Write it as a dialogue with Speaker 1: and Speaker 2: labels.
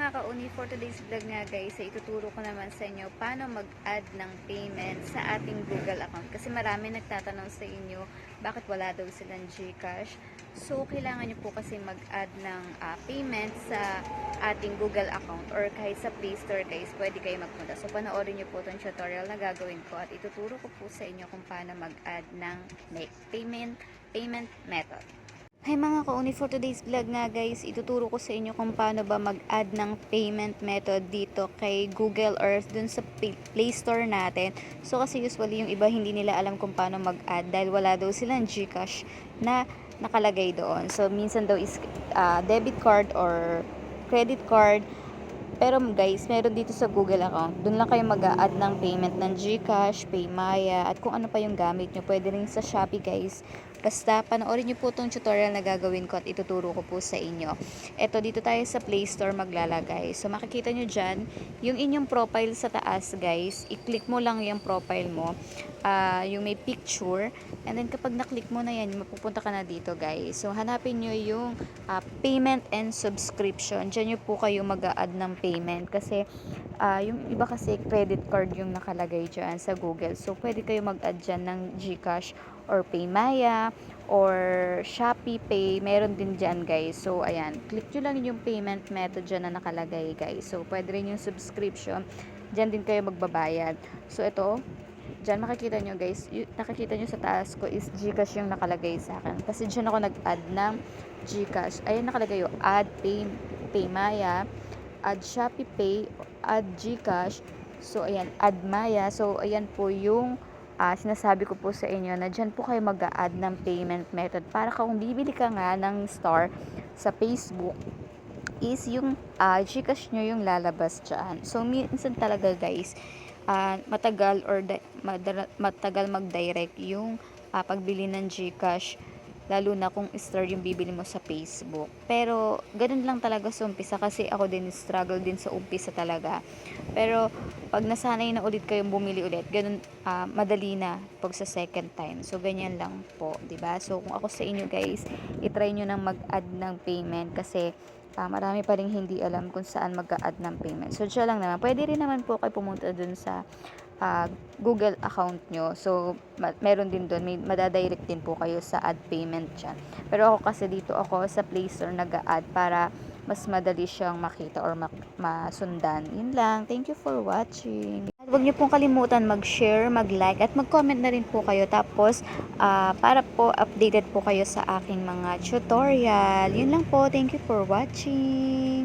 Speaker 1: mga kauni, for today's vlog nga guys, ay ituturo ko naman sa inyo paano mag-add ng payment sa ating Google account. Kasi marami nagtatanong sa inyo, bakit wala daw silang GCash. So, kailangan nyo po kasi mag-add ng payment sa ating Google account or kahit sa Play Store guys, pwede kayo magpunta. So, panoorin nyo po itong tutorial na gagawin ko at ituturo ko po sa inyo kung paano mag-add ng payment method. Hi mga kauni, for today's vlog nga guys, ituturo ko sa inyo kung paano ba mag-add ng payment method dito kay Google or dun sa Play Store natin. So kasi usually yung iba hindi nila alam kung paano mag-add dahil wala daw silang GCash na nakalagay doon. So minsan daw is debit card or credit card. Pero guys, meron dito sa Google account. Doon lang kayo mag-a-add ng payment ng GCash, Paymaya, at kung ano pa yung gamit nyo. Pwede rin sa Shopee guys. Basta panoorin nyo po itong tutorial na gagawin ko at ituturo ko po sa inyo. Eto, dito tayo sa Play Store maglalagay. So makikita nyo dyan, yung inyong profile sa taas guys, i-click mo lang yung profile mo. Yung may picture. And then kapag na-click mo na yan, mapupunta ka na dito guys. So hanapin nyo yung payment and subscription. Diyan nyo po kayo mag-a-add ng payment. Kasi yung iba kasi credit card yung nakalagay dyan sa Google. So pwede kayo mag-add dyan ng GCash or Paymaya or Shopee Pay. Meron din dyan guys. So ayan, click nyo lang yung payment method dyan na nakalagay guys. So pwede rin yung subscription. Dyan din kayo magbabayad. So ito, dyan makikita nyo guys, nakikita nyo sa taas ko is GCash yung nakalagay sa akin. Kasi dyan ako nag-add ng GCash. Ayan nakalagay yung add Paymaya, add Shopee Pay, add GCash. So ayan, add Maya. So ayan po yung sinasabi ko po sa inyo na dyan po kayo mag-a-add ng payment method. Para kung bibili ka nga ng store sa Facebook, is yung GCash nyo yung lalabas dyan. So minsan talaga guys, matagal mag-direct yung pagbili ng GCash, lalo na kung store yung bibili mo sa Facebook. Pero ganun lang talaga sa umpisa kasi ako din struggle din sa umpisa talaga. Pero pag nasanay na ulit kayong bumili ulit, ganun madali na pag sa second time. So ganyan lang po, 'di ba? So kung ako sa inyo guys, i-try niyo nang mag-add ng payment kasi marami pa rin hindi alam kung saan mag-a-add ng payment. So, dyan lang naman. Pwede rin naman po kayo pumunta dun sa Google account nyo. So, meron din dun. May madadirect din po kayo sa add payment dyan. Pero ako kasi dito ako sa Play Store nag-a-add para mas madali siyang makita or masundan. Yun lang. Thank you for watching. At huwag niyo pong kalimutan mag-share, mag-like, at mag-comment na rin po kayo. Tapos, para po updated po kayo sa aking mga tutorial. Yun lang po. Thank you for watching.